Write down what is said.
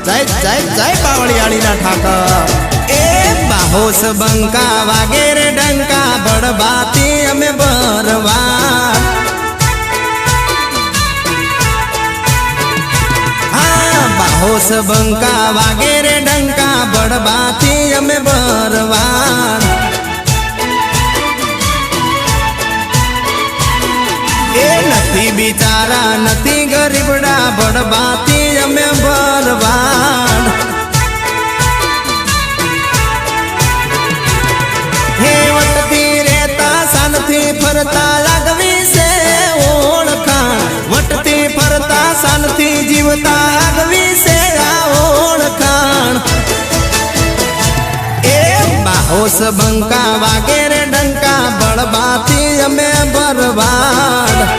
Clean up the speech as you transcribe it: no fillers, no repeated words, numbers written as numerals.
जय जय जय बावळियाळी ना ठाकर ए बाहोस बंका वागेरे डंका बड़बाती हमें बरवा हाँ बाहोस बंका वागेरे डंका बड़बाती हमें बरवा ए नथी बिचारा नथी गरीबड़ा बड़बाती हमें बरवाड़ हे वटती रहता सानथी फरता लागवी से ओळखाण वटती फरता सानथी जीवता लागवी से आ ओळखाण ए बाहोस बंका वागेरे डंका बड़बाती हमें बरवाड़